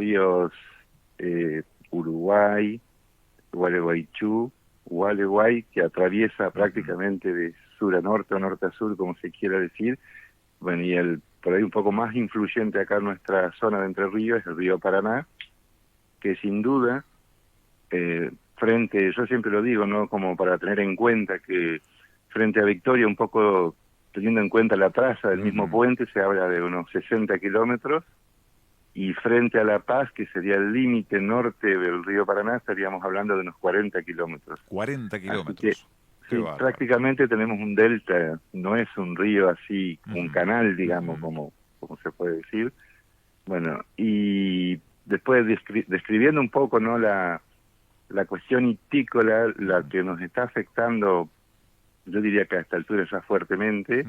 ríos Uruguay, Gualeguaychú, Gualeguay, que atraviesa prácticamente de sur a norte o norte a sur, como se quiera decir. Bueno, y el por ahí un poco más influyente acá en nuestra zona de Entre Ríos es el río Paraná, que sin duda, yo siempre lo digo, ¿no? Como para tener en cuenta que frente a Victoria, un poco teniendo en cuenta la traza del mismo puente, se habla de unos 60 kilómetros, y frente a La Paz, que sería el límite norte del río Paraná, estaríamos hablando de unos 40 kilómetros. 40 Así que kilómetros. Qué sí, bárbaro. prácticamente tenemos un delta, no es un río así, un canal, digamos, como se puede decir. Bueno, y después describiendo un poco, ¿no?, la cuestión hitícola, la que nos está afectando, yo diría que a esta altura ya fuertemente,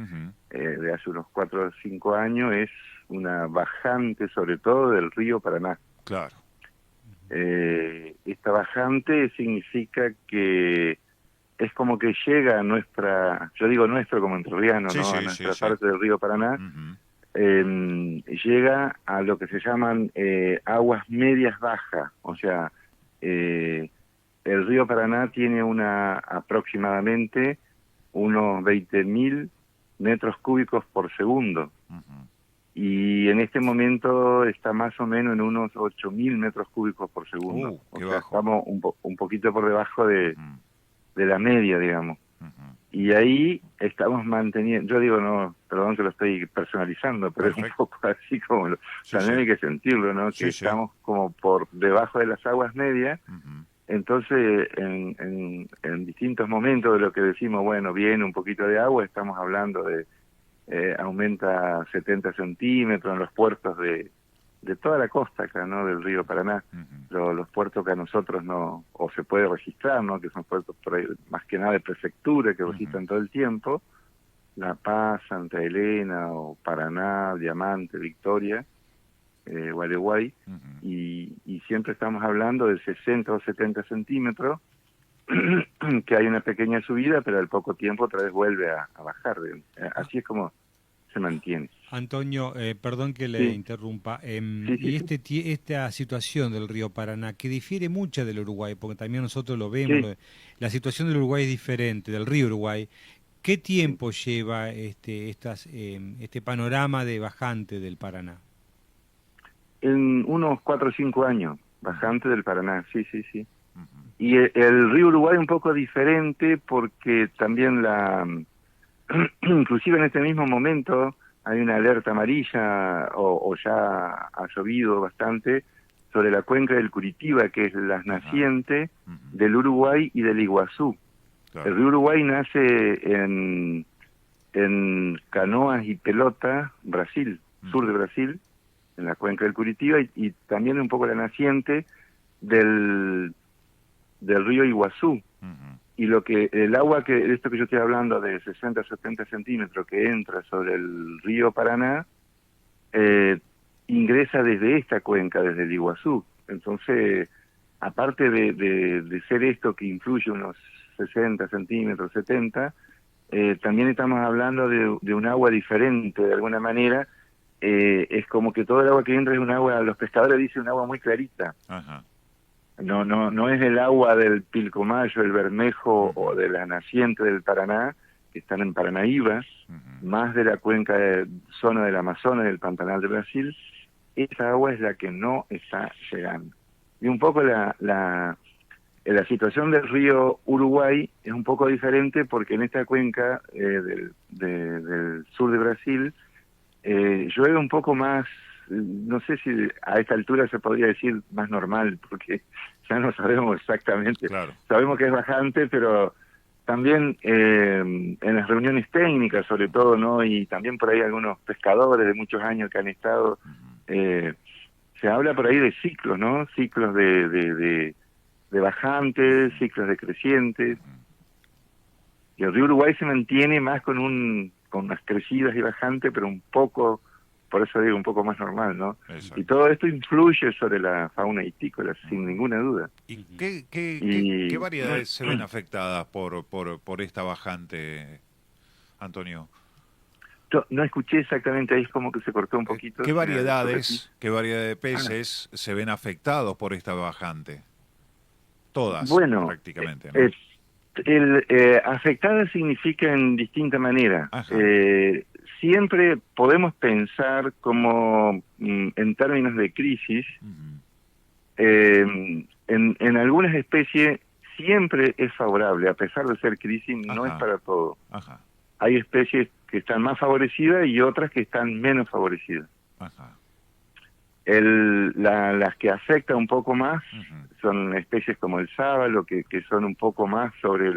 de hace unos 4 o 5 años, es una bajante, sobre todo del río Paraná. Claro. Esta bajante significa que es como que llega a nuestra, yo digo nuestro como entrerriano, Sí, ¿no?, a sí, nuestra sí, parte del río Paraná, llega a lo que se llaman aguas medias bajas, o sea, el río Paraná tiene aproximadamente unos 20.000 metros cúbicos por segundo, y en este momento está más o menos en unos 8.000 metros cúbicos por segundo. O qué sea, bajo. estamos un poquito por debajo de la media, digamos. Y ahí estamos manteniendo, yo digo, no, perdón que lo estoy personalizando, pero Perfecto. es un poco así como también hay que sentirlo, ¿no? Sí, Que sí. estamos como por debajo de las aguas medias. Entonces, en distintos momentos de lo que decimos, bueno, viene un poquito de agua, estamos hablando de aumenta 70 centímetros en los puertos de toda la costa acá, ¿no?, del río Paraná. Los puertos que a nosotros no, o se puede registrar, ¿no?, que son puertos por ahí, más que nada de prefectura, que registran todo el tiempo, La Paz, Santa Elena, o Paraná, Diamante, Victoria, Gualeguay, y siempre estamos hablando de 60 o 70 centímetros, que hay una pequeña subida, pero al poco tiempo otra vez vuelve a bajar. Así es como se mantiene. Antonio, perdón que le Sí, interrumpa. sí, Y sí, esta situación del río Paraná, que difiere mucho del Uruguay, porque también nosotros lo vemos, sí, la situación del Uruguay es diferente, del río Uruguay. ¿Qué sí. tiempo lleva este panorama de bajante del Paraná? En unos 4 o 5 años, bajante del Paraná, sí, sí, sí. Y el río Uruguay un poco diferente porque también inclusive en este mismo momento hay una alerta amarilla o ya ha llovido bastante sobre la cuenca del Curitiba, que es la naciente del Uruguay y del Iguazú. Claro. El río Uruguay nace en Canoas y Pelota, Brasil, sur de Brasil, en la cuenca del Curitiba, y también un poco la naciente del río Iguazú. Y el agua esto que yo estoy hablando de 60 a 70 centímetros que entra sobre el río Paraná, ingresa desde esta cuenca, desde el Iguazú. Entonces, aparte de ser esto que influye unos 60 centímetros, 70, también estamos hablando de un agua diferente, de alguna manera. Es como que todo el agua que entra es un agua, los pescadores dicen un agua muy clarita. No es el agua del Pilcomayo, el Bermejo o de la naciente del Paraná, que están en Paranaíba, más de la cuenca zona del Amazonas, del Pantanal de Brasil. Esa agua es la que no está llegando. Y un poco la situación del río Uruguay es un poco diferente porque en esta cuenca del sur de Brasil llueve un poco más, no sé si a esta altura se podría decir más normal, porque ya no sabemos exactamente. Claro. Sabemos que es bajante, pero también en las reuniones técnicas, sobre todo, ¿no? Y también por ahí algunos pescadores de muchos años que han estado, se habla por ahí de ciclos, ¿no? Ciclos de bajantes, ciclos decrecientes. Y el río Uruguay se mantiene más con unas crecidas y bajantes, pero un poco, por eso digo, un poco más normal, ¿no? Exacto. Y todo esto influye sobre la fauna hitícola, sin ninguna duda. ¿Y qué variedades se ven afectadas por esta bajante, Antonio? No escuché exactamente, ahí es como que se cortó un poquito. ¿Qué variedad de peces se ven afectados por esta bajante? Todas, Bueno, prácticamente, ¿no? afectada significa en distinta manera. Ajá. Siempre podemos pensar como en términos de crisis. Ujú. En algunas especies siempre es favorable, a pesar de ser crisis, no es Ajá. para todo. Ajá. Hay especies que están más favorecidas y otras que están menos favorecidas. Ajá. Las que afecta un poco más Ujú. son especies como el sábalo, que son un poco más sobre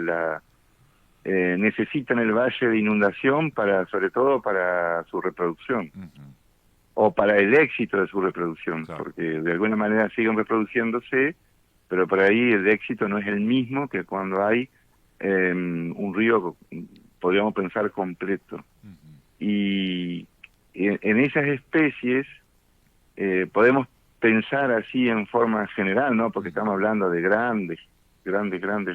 necesitan el valle de inundación sobre todo para su reproducción, Ujú. o para el éxito de su reproducción, Claro. porque de alguna manera siguen reproduciéndose, pero por ahí el éxito no es el mismo que cuando hay un río, podríamos pensar, completo. Ujú. Y en esas especies podemos pensar así en forma general, ¿no? Porque estamos hablando de grandes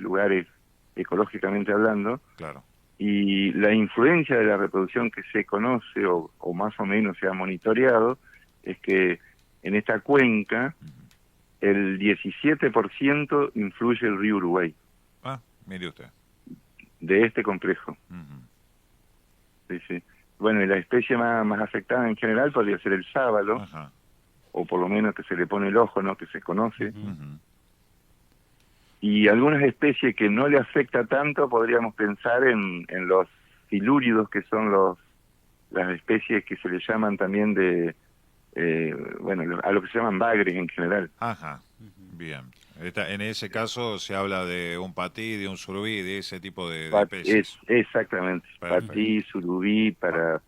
lugares ecológicamente hablando, Claro. y la influencia de la reproducción que se conoce o más o menos se ha monitoreado es que en esta cuenca el 17% influye el río Uruguay, Ah, mire usted. de este complejo. Ujú. Sí, sí. Bueno, y la especie más afectada en general podría ser el sábalo, Ajá. o por lo menos que se le pone el ojo, ¿no? Que se conoce. Ujú. Y algunas especies que no le afecta tanto, podríamos pensar en los silúridos, que son las especies que se le llaman también a lo que se llaman bagres en general. Ajá. Bien. En ese caso se habla de un patí, de un surubí, de ese tipo de peces. Exactamente, Perfecto. patí, surubí, para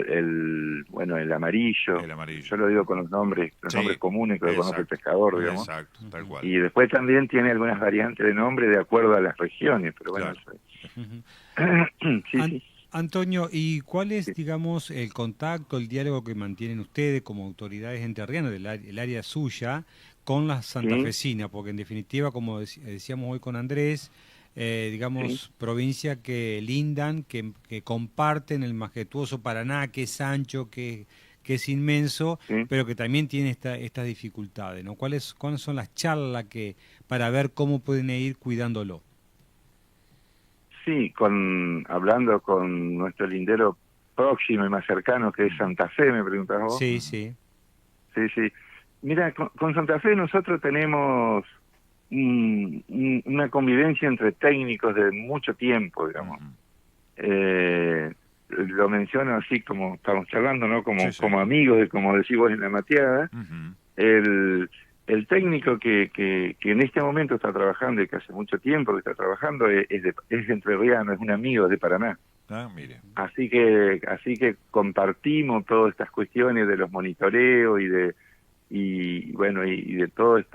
el amarillo. El amarillo. Yo lo digo con los nombres Sí, comunes que lo conoce el exacto. pescador, digamos. Exacto, tal cual. Y después también tiene algunas variantes de nombre de acuerdo a las regiones, pero bueno, Claro. eso es. Sí. Antonio, ¿y cuál es, Sí. digamos, el contacto, el diálogo que mantienen ustedes como autoridades entrerrianas el área suya con las Sí, santafesinas? Porque en definitiva, como decíamos hoy con Andrés, sí. digamos, provincia que lindan, que comparten el majestuoso Paraná, que es ancho, que es inmenso, Sí, pero que también tiene estas dificultades, ¿no? ¿Cuáles son las charlas para ver cómo pueden ir cuidándolo? sí, hablando con nuestro lindero próximo y más cercano, que es Santa Fe, me preguntas vos. Sí, sí. Sí, sí. Mira, con Santa Fe nosotros tenemos una convivencia entre técnicos de mucho tiempo, digamos. Ujú. Lo menciono así como estamos charlando, ¿no? Sí, sí. Como amigos, como decís vos en la mateada. Ujú. El técnico que en este momento está trabajando y que hace mucho tiempo que está trabajando es entrerriano, es un amigo de Paraná. Ah, mire. Así que compartimos todas estas cuestiones de los monitoreos y de todas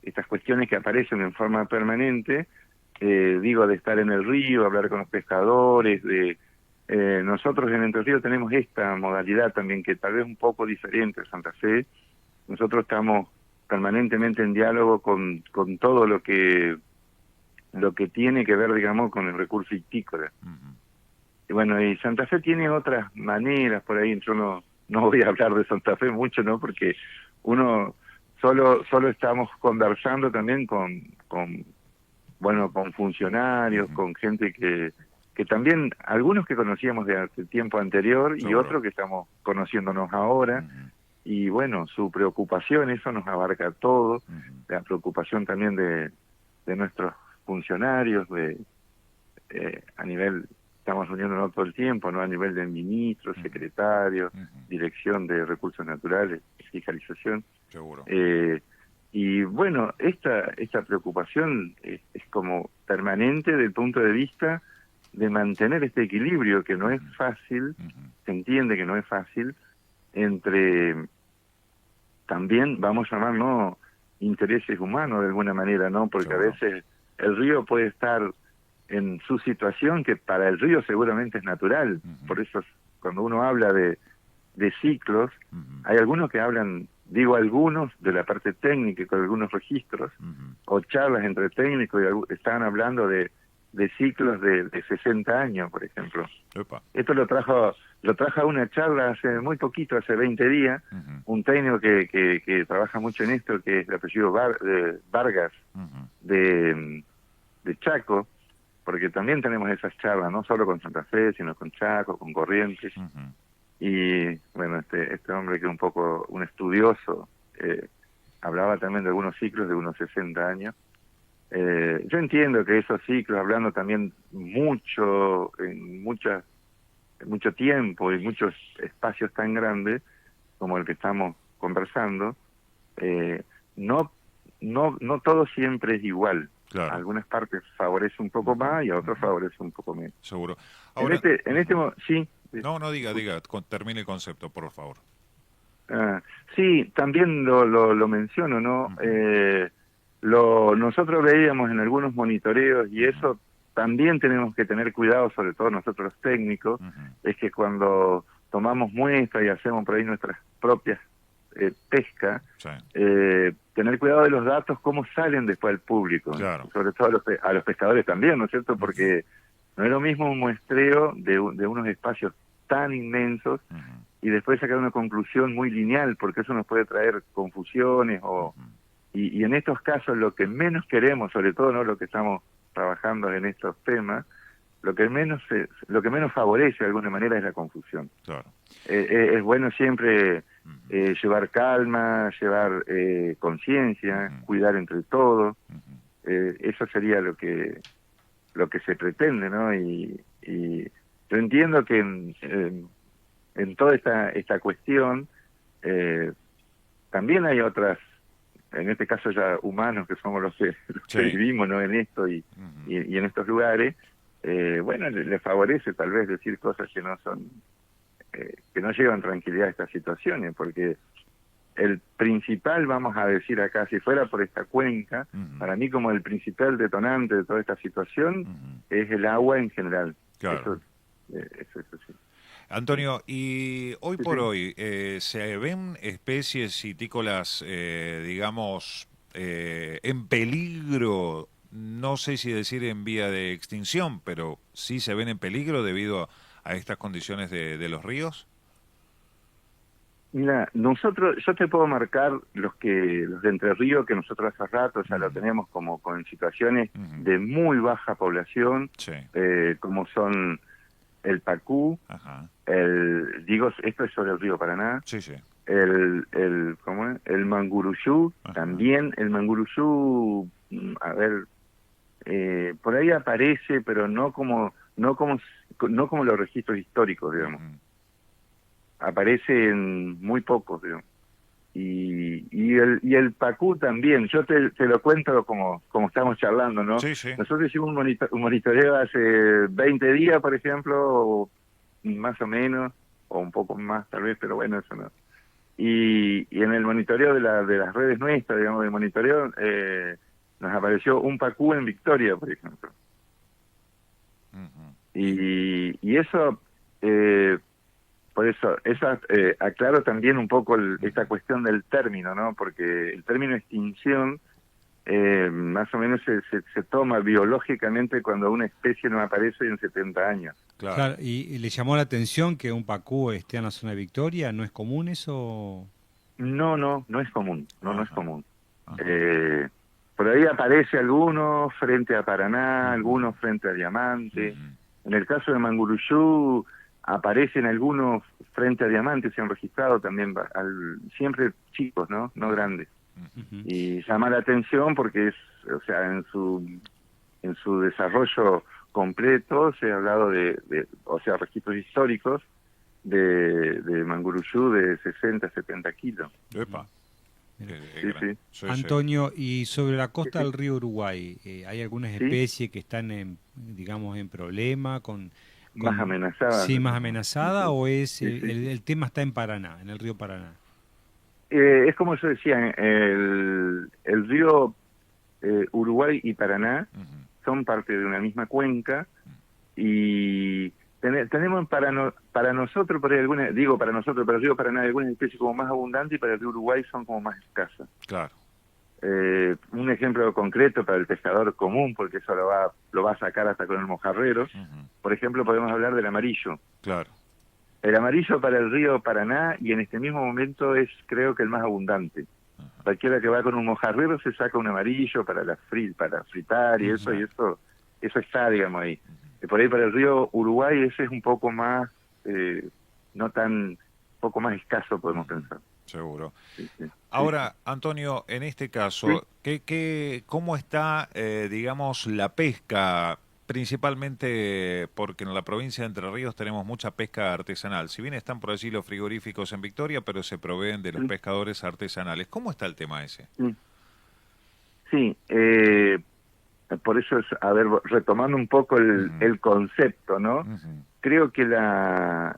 estas cuestiones que aparecen en forma permanente, de estar en el río, hablar con los pescadores, nosotros en Entre Ríos tenemos esta modalidad también que tal vez un poco diferente a Santa Fe. Nosotros estamos permanentemente en diálogo con todo lo que tiene que ver, digamos, con el recurso ictícola. Ujú. Y bueno, y Santa Fe tiene otras maneras por ahí. Yo no voy a hablar de Santa Fe mucho, ¿no? Porque uno solo estamos conversando también con funcionarios, Ujú. con gente que también, algunos que conocíamos de hace tiempo anterior y Seguro. otros que estamos conociéndonos ahora. Ujú. Y bueno, su preocupación, eso nos abarca todo, Ujú. la preocupación también de nuestros funcionarios, a nivel, estamos reuniéndonos todo el tiempo, ¿no? A nivel de ministros, Ujú. secretarios, Ujú. dirección de recursos naturales, fiscalización. Seguro. Y bueno, esta preocupación es como permanente desde el punto de vista de mantener este equilibrio que no es fácil, Ujú. se entiende que no es fácil, entre también, vamos a llamarlo, intereses humanos de alguna manera, ¿no? Porque a Seguro. veces el río puede estar en su situación que para el río seguramente es natural. Ujú. Por eso cuando uno habla de ciclos, Ujú. hay algunos que hablan, digo algunos, de la parte técnica con algunos registros, Ujú. o charlas entre técnicos y están hablando de de ciclos de 60 años, por ejemplo. Epa. Esto lo trajo a una charla hace muy poquito, hace 20 días, un técnico que trabaja mucho en esto, que es el apellido Vargas, de Chaco, porque también tenemos esas charlas, no solo con Santa Fe, sino con Chaco, con Corrientes. Y bueno, este hombre que es un poco un estudioso, hablaba también de algunos ciclos de unos 60 años. Yo entiendo que esos ciclos, hablando también mucho tiempo y muchos espacios tan grandes como el que estamos conversando, no todo siempre es igual. Claro. A algunas partes favorece un poco más y a otras favorece un poco menos. Seguro. Ahora, sí. No, diga, termine el concepto, por favor. Sí, también lo menciono, ¿no? Nosotros veíamos en algunos monitoreos, y eso también tenemos que tener cuidado, sobre todo nosotros los técnicos, es que cuando tomamos muestras y hacemos por ahí nuestras propias pesca, sí, tener cuidado de los datos, cómo salen después al público, claro, sobre todo a los pescadores también, ¿no es cierto? Porque no es lo mismo un muestreo de unos espacios tan inmensos y después sacar una conclusión muy lineal, porque eso nos puede traer confusiones y en estos casos lo que menos queremos, sobre todo no lo que estamos trabajando en estos temas, lo que menos favorece de alguna manera es la confusión. Claro. Es bueno siempre llevar calma, llevar conciencia, cuidar entre todos. Eso sería lo que se pretende, ¿no? Y yo entiendo que en toda esta cuestión también hay otras, en este caso ya humanos, que somos los que vivimos, ¿no? En esto y en estos lugares, bueno, le favorece tal vez decir cosas que no son, que no llevan tranquilidad a estas situaciones, porque el principal, vamos a decir acá, si fuera por esta cuenca, para mí como el principal detonante de toda esta situación es el agua en general. Claro. Eso sí. Antonio, y hoy por hoy, ¿se ven especies citícolas, digamos, en peligro? No sé si decir en vía de extinción, pero sí se ven en peligro debido a estas condiciones de los ríos. Mira, yo te puedo marcar los de Entre Ríos, que nosotros hace rato ya lo tenemos como con situaciones de muy baja población, como son el Pacú, esto es sobre el río Paraná, el Manguruyú, también el Manguruyú, a ver, por ahí aparece, pero no como los registros históricos, digamos. Aparece en muy pocos, digamos. Y el Pacú también, yo te lo cuento como estamos charlando, ¿no? Nosotros hicimos un monitoreo hace 20 días, por ejemplo, o más o menos, o un poco más tal vez, pero bueno, eso no. Y en el monitoreo de las redes nuestras, digamos, de monitoreo, nos apareció un Pacú en Victoria, por ejemplo. Y eso... por eso aclaro también un poco esta cuestión del término, ¿no? Porque el término extinción más o menos se toma biológicamente cuando una especie no aparece en 70 años. Claro, ¿y le llamó la atención que un pacú esté en la zona de Victoria? ¿No es común eso? No es común, no es común. Por ahí aparece algunos frente a Paraná, algunos frente a Diamante. En el caso de Manguruyú aparecen algunos frente a Diamante, se han registrado también, siempre chicos, no grandes. Y llama la atención porque o sea, en su desarrollo completo se ha hablado o sea, registros históricos de Manguruyú de 60, 70 kilos. Antonio, y sobre la costa del río Uruguay, ¿hay algunas especies que están, digamos, en problema más amenazada? Sí, más amenazada, o es el tema está en Paraná, en el río Paraná. Es como yo decía, el río Uruguay y Paraná son parte de una misma cuenca y tenemos para nosotros, para el río Paraná hay algunas especies como más abundantes y para el río Uruguay son como más escasas. Claro. un ejemplo concreto para el pescador común, porque eso lo va a sacar hasta con el mojarrero. Por ejemplo, podemos hablar del amarillo. Claro. El amarillo para el río Paraná, y en este mismo momento es, creo que, el más abundante. Cualquiera que va con un mojarrero se saca un amarillo para para fritar y eso está, digamos, ahí. Por ahí para el río Uruguay ese es un poco más, no tan, poco más escaso, podemos pensar. Seguro. Sí, sí. Ahora, Antonio, en este caso, ¿cómo está, digamos, la pesca? Principalmente porque en la provincia de Entre Ríos tenemos mucha pesca artesanal. Si bien están por allí los frigoríficos en Victoria, pero se proveen de los pescadores artesanales. ¿Cómo está el tema ese? Sí, por eso es, a ver, retomando un poco el concepto, ¿no? Creo que la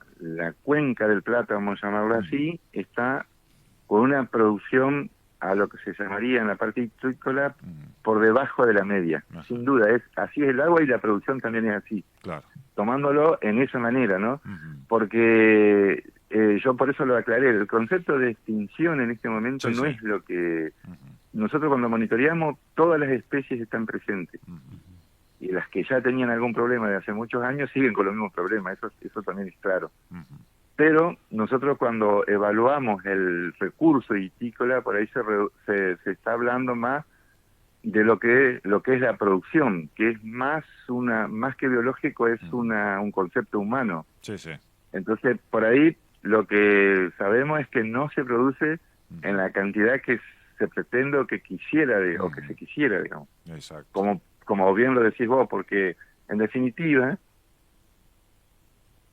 cuenca del Plata, vamos a llamarlo así, está con una producción a lo que se llamaría en la parte hídrica por debajo de la media. Sin duda, así es el agua y la producción también es así. Claro. Tomándolo en esa manera, ¿no? Porque yo por eso lo aclaré, el concepto de extinción en este momento no es lo que... Nosotros cuando monitoreamos, todas las especies están presentes. Y las que ya tenían algún problema de hace muchos años siguen con los mismos problemas, eso también es claro. Pero nosotros cuando evaluamos el recurso hitícola, por ahí se está hablando más de lo que es la producción, que es más que biológico, es un concepto humano. Sí, sí. Entonces, por ahí lo que sabemos es que no se produce en la cantidad que se pretende o que quisiera, o que se quisiera, digamos. Exacto. Como bien lo decís vos, porque en definitiva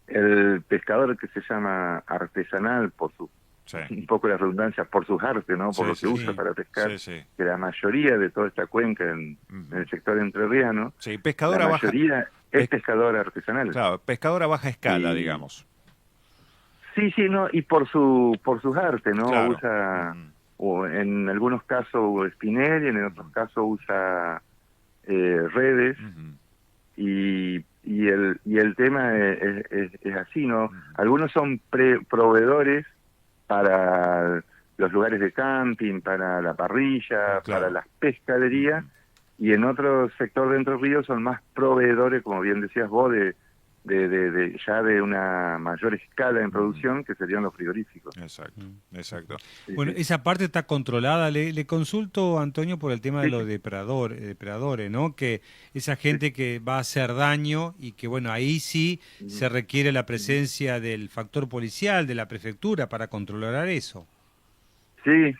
el pescador que se llama artesanal por su un poco la redundancia, por sus artes, ¿no? Por lo que usa para pescar, que la mayoría de toda esta cuenca en el sector entrerriano, pescadora la mayoría es pescador artesanal. Claro, pescador a baja escala, digamos. Sí, no, y por sus artes, ¿no? Claro. Usa, o en algunos casos espinel y en otros casos usa redes, y el tema es así, ¿no? Algunos son proveedores para los lugares de camping, para la parrilla, para las pescaderías, y en otro sector de Entre Ríos son más proveedores, como bien decías vos, de ya de una mayor escala en producción, que serían los frigoríficos. Exacto. Bueno, esa parte está controlada. Le consulto, Antonio, por el tema de los depredadores, ¿no? Que esa gente que va a hacer daño y que, bueno, ahí sí se requiere la presencia del factor policial, de la prefectura, para controlar eso. Sí.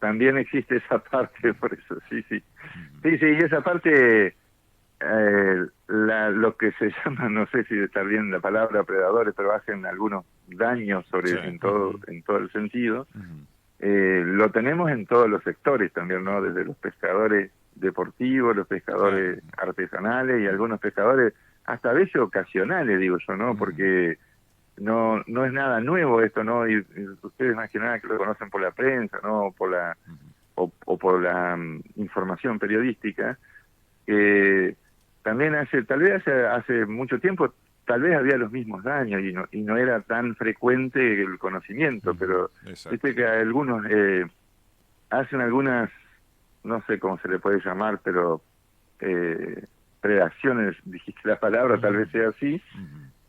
También existe esa parte, por eso, sí, y esa parte... lo que se llama, no sé si está bien la palabra predadores, pero hacen algunos daños en todo el sentido. Lo tenemos en todos los sectores también, ¿no? Desde los pescadores deportivos, los pescadores artesanales y algunos pescadores hasta a veces ocasionales, digo yo, ¿no? Porque no es nada nuevo esto, ¿no? Y ustedes más que nada que lo conocen por la prensa, ¿no? Por la por la información periodística, también hace mucho tiempo tal vez había los mismos daños y no era tan frecuente el conocimiento, pero viste que algunos hacen algunas, no sé cómo se le puede llamar, pero predaciones, dijiste la palabra, tal vez sea así,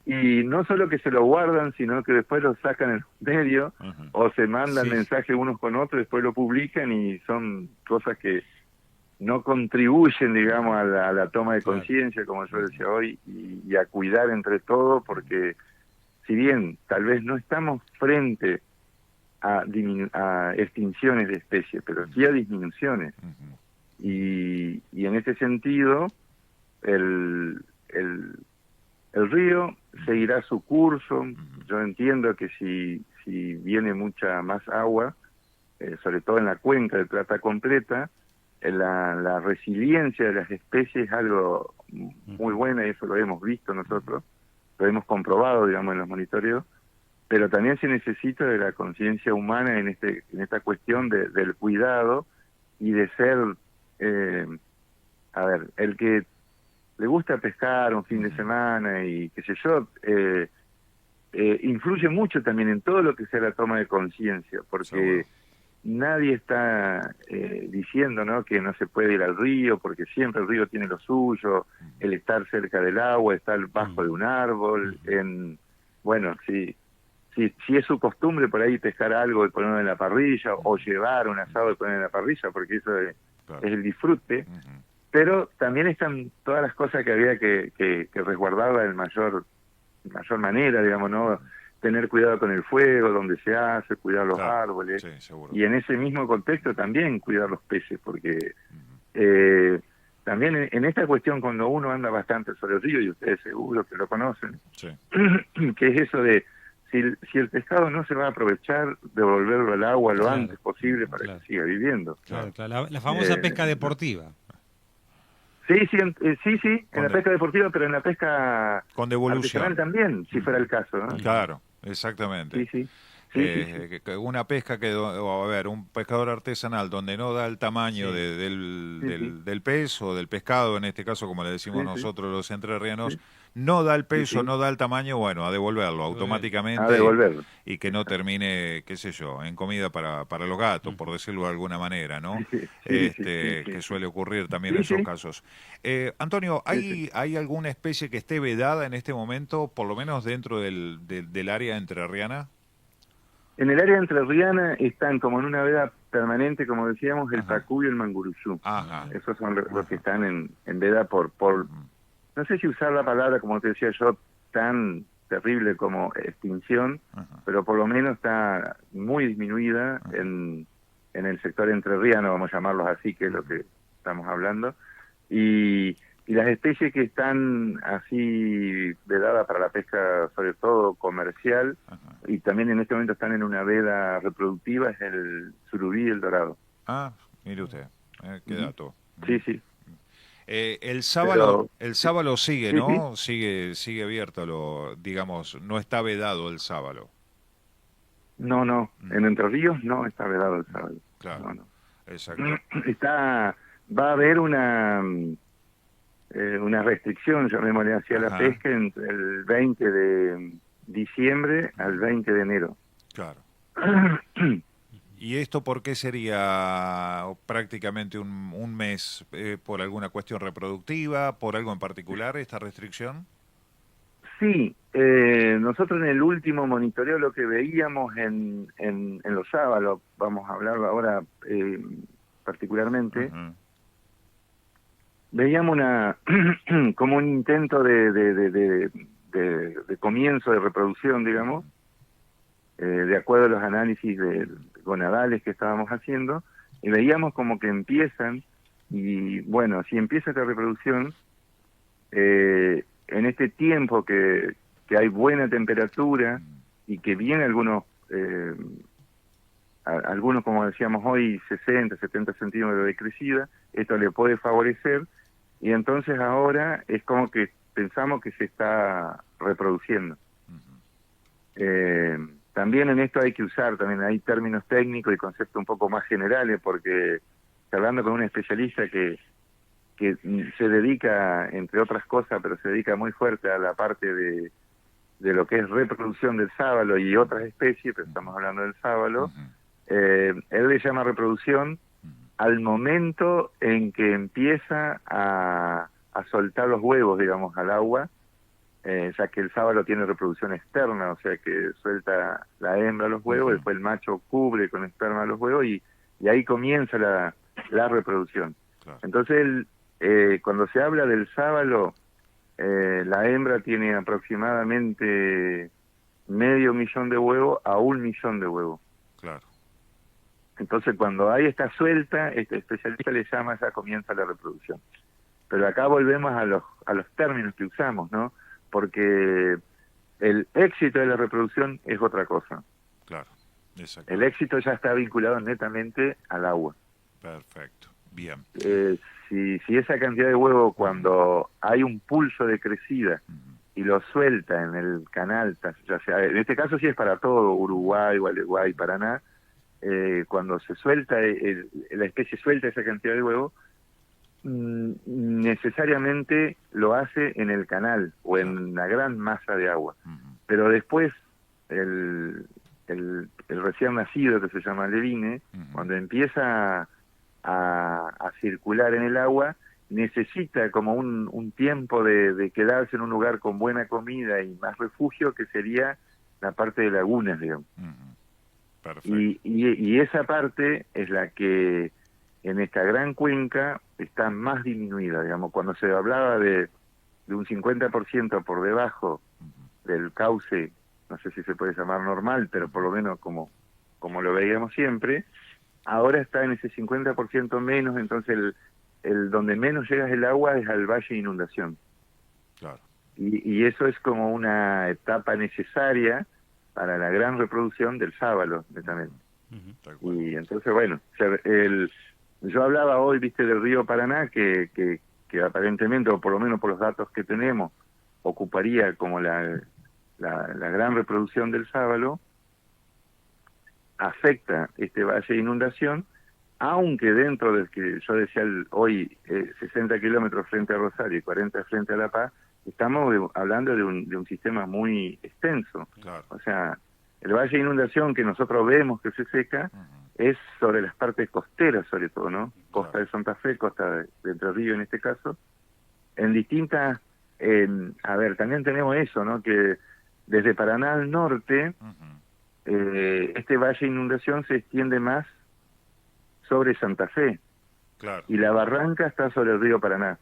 y no solo que se lo guardan, sino que después lo sacan en medio o se mandan mensajes unos con otros, después lo publican, y son cosas que no contribuyen, digamos, a la toma de conciencia, como yo decía hoy, y a cuidar entre todos, porque si bien tal vez no estamos frente a extinciones de especies, pero sí a disminuciones. Y en ese sentido, el río seguirá su curso. Yo entiendo que si viene mucha más agua, sobre todo en la cuenca del Plata completa, la resiliencia de las especies es algo muy buena, y eso lo hemos visto nosotros, lo hemos comprobado, digamos, en los monitoreos, pero también se necesita de la conciencia humana en esta cuestión del cuidado y de ser, el que le gusta pescar un fin de semana y qué sé yo, influye mucho también en todo lo que sea la toma de conciencia, porque nadie está diciendo, ¿no?, que no se puede ir al río, porque siempre el río tiene lo suyo, el estar cerca del agua, estar bajo de un árbol, bueno, si es su costumbre por ahí pescar algo y ponerlo en la parrilla, o llevar un asado y ponerlo en la parrilla, porque eso es el disfrute, pero también están todas las cosas que había que resguardar de mayor manera, digamos, ¿no? Tener cuidado con el fuego, donde se hace, cuidar los árboles, y en ese mismo contexto también cuidar los peces, porque también en esta cuestión, cuando uno anda bastante sobre el río, y ustedes seguro que lo conocen, que es eso de si el pescado no se va a aprovechar, devolverlo al agua lo antes posible para que siga viviendo. La famosa pesca deportiva. Sí, en la pesca deportiva, pero en la pesca con devolución artesanal también, si fuera el caso, ¿no? Claro, exactamente. Sí. Una pesca un pescador artesanal donde no da el tamaño del pez o del pescado, en este caso, como le decimos nosotros los entrerrianos, no da el peso, no da el tamaño, bueno, a devolverlo automáticamente, a devolverlo. y que no termine, qué sé yo, en comida para los gatos, por decirlo de alguna manera, ¿no? Que suele ocurrir también en esos casos. Antonio, ¿hay alguna especie que esté vedada en este momento, por lo menos dentro del área entrerriana? En el área entrerriana están como en una veda permanente, como decíamos, el pacú y el manguruzú. Esos son los que están en veda por no sé si usar la palabra, como te decía yo, tan terrible como extinción, pero por lo menos está muy disminuida en el sector entrerriano, vamos a llamarlos así, que es lo que estamos hablando, y las especies que están así vedadas para la pesca, sobre todo comercial, y también en este momento están en una veda reproductiva, es el surubí y el dorado. Mire usted, qué dato. Sí. El sábalo sigue, ¿no? Sigue abierto, digamos, no está vedado el sábalo. No, en Entre Ríos no está vedado el sábalo. Claro, no. Exacto. Va a haber una restricción, llamémosle así, a la pesca entre el 20 de diciembre al 20 de enero. Claro. ¿Y esto por qué sería prácticamente un mes? ¿Por alguna cuestión reproductiva? ¿Por algo en particular esta restricción? Sí, nosotros en el último monitoreo lo que veíamos en los sábados, vamos a hablar ahora particularmente, veíamos como un intento de comienzo de reproducción, digamos, de acuerdo a los análisis gonadales que estábamos haciendo, y veíamos como que empiezan, y bueno, si empieza esta reproducción, en este tiempo que hay buena temperatura y que vienen algunos, como decíamos hoy, 60, 70 centímetros de crecida, esto le puede favorecer, y entonces ahora es como que pensamos que se está reproduciendo. También en esto hay que usar, también hay términos técnicos y conceptos un poco más generales, porque hablando con un especialista que se dedica, entre otras cosas, pero se dedica muy fuerte a la parte de lo que es reproducción del sábalo y otras especies, pero estamos hablando del sábalo, él le llama reproducción al momento en que empieza a soltar los huevos, digamos, al agua, ya que el sábalo tiene reproducción externa, o sea que suelta la hembra los huevos, después el macho cubre con esperma los huevos y ahí comienza la reproducción. Claro. Entonces, cuando se habla del sábalo, la hembra tiene aproximadamente 500.000 de huevos a 1.000.000 de huevos. Claro. Entonces, cuando ahí está suelta, este especialista le llama, ya comienza la reproducción. Pero acá volvemos a los términos que usamos, ¿no? Porque el éxito de la reproducción es otra cosa. Claro, exacto. El éxito ya está vinculado netamente al agua. Perfecto, bien. Si esa cantidad de huevo, cuando hay un pulso de crecida y lo suelta en el canal, ya sea, en este caso sí es para todo, Uruguay, Gualeguay, Paraná, cuando se suelta, la especie suelta esa cantidad de huevo, necesariamente lo hace en el canal o en una gran masa de agua. Pero después el recién nacido, que se llama levine, cuando empieza a circular en el agua, necesita como un tiempo de quedarse en un lugar con buena comida y más refugio, que sería la parte de lagunas, digamos. Perfecto. Y esa parte es la que en esta gran cuenca está más disminuida, digamos. Cuando se hablaba de un 50% por debajo del cauce, no sé si se puede llamar normal, pero por lo menos como lo veíamos siempre, ahora está en ese 50% menos, entonces el donde menos llega el agua es al valle de inundación. Claro. Y eso es como una etapa necesaria para la gran reproducción del sábalo, netamente. Y entonces, bueno, yo hablaba hoy, viste, del río Paraná, que aparentemente, o por lo menos por los datos que tenemos, ocuparía como la gran reproducción del sábalo. Afecta este valle de inundación, aunque dentro del que yo decía hoy 60 kilómetros frente a Rosario y 40 frente a La Paz, estamos hablando de un sistema muy extenso. Claro. O sea, el valle de inundación que nosotros vemos que se seca es sobre las partes costeras, sobre todo, ¿no? Costa de Santa Fe, costa de Entre Ríos en este caso, en distintas... a ver, también tenemos eso, ¿no? Que desde Paraná al norte, este valle de inundación se extiende más sobre Santa Fe. Claro. Y la barranca está sobre el río Paraná.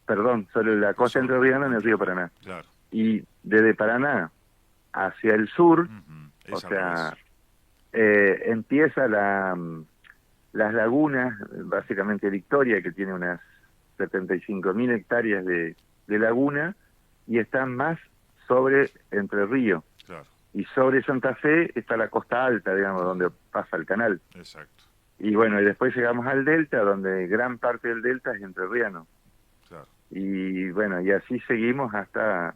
Perdón, sobre la costa entrerriana en el río Paraná. Claro. Y desde Paraná hacia el sur, o sea, empieza las lagunas, básicamente Victoria, que tiene unas 75.000 hectáreas de laguna, y está más sobre Entre Ríos. Claro. Y sobre Santa Fe está la costa alta, digamos, donde pasa el canal. Exacto. Y bueno, y después llegamos al delta, donde gran parte del delta es entrerriano. Claro. Y bueno, y así seguimos hasta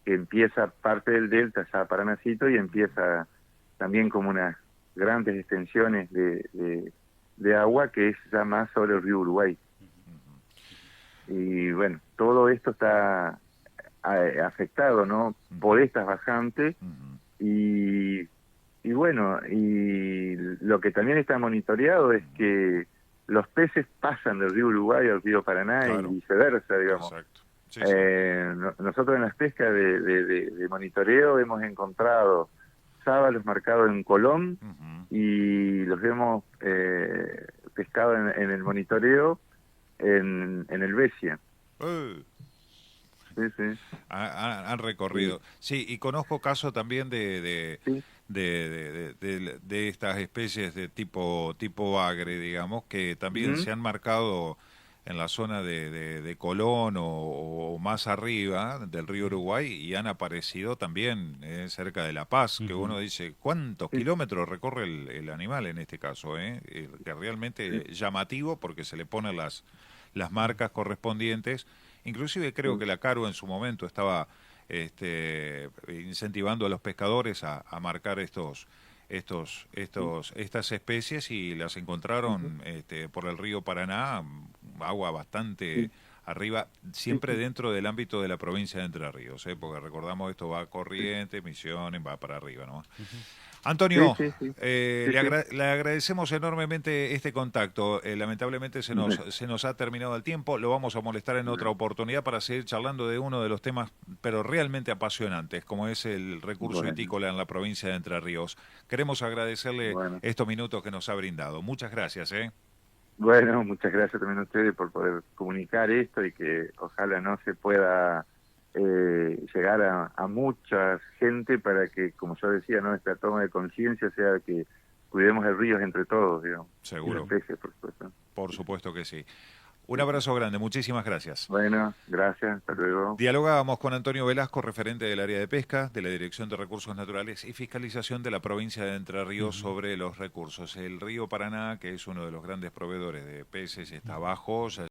que empieza parte del delta, ya Paranacito, y empieza también como unas grandes extensiones de agua, que es ya más sobre el río Uruguay. Y bueno, todo esto está afectado, ¿no? Por estas bajantes. Y bueno, y lo que también está monitoreado es que los peces pasan del río Uruguay al río Paraná, claro, y viceversa, digamos. Exacto. Sí, Nosotros en las pescas de monitoreo hemos encontrado sábalos marcados en Colón, y los hemos pescado en el monitoreo en el Besia. Sí, sí. Han recorrido. Sí, y conozco casos también de estas especies de tipo bagre, digamos, que también se han marcado en la zona de Colón o más arriba del río Uruguay, y han aparecido también cerca de La Paz, que uno dice, ¿cuántos kilómetros recorre el animal en este caso? Que realmente llamativo, porque se le ponen las marcas correspondientes. Inclusive creo que la Caro en su momento estaba incentivando a los pescadores a marcar estas especies, y las encontraron por el río Paraná, agua bastante arriba, siempre dentro del ámbito de la provincia de Entre Ríos, porque recordamos esto va a Corrientes, Misiones, va para arriba, ¿no? Antonio, le agradecemos enormemente este contacto. Lamentablemente se nos ha terminado el tiempo. Lo vamos a molestar en otra oportunidad para seguir charlando de uno de los temas, pero realmente apasionantes, como es el recurso vitícola en la provincia de Entre Ríos. Queremos agradecerle estos minutos que nos ha brindado. Muchas gracias. Bueno, muchas gracias también a ustedes por poder comunicar esto, y que ojalá no se pueda llegar a mucha gente, para que, como yo decía, ¿no?, esta toma de conciencia sea que cuidemos el río entre todos, digamos. Seguro. Y los peces, por supuesto. Por supuesto que sí. Un abrazo grande, muchísimas gracias. Bueno, gracias, hasta luego. Dialogábamos con Antonio Velasco, referente del área de pesca, de la Dirección de Recursos Naturales y Fiscalización de la provincia de Entre Ríos, sobre los recursos. El río Paraná, que es uno de los grandes proveedores de peces, está abajo.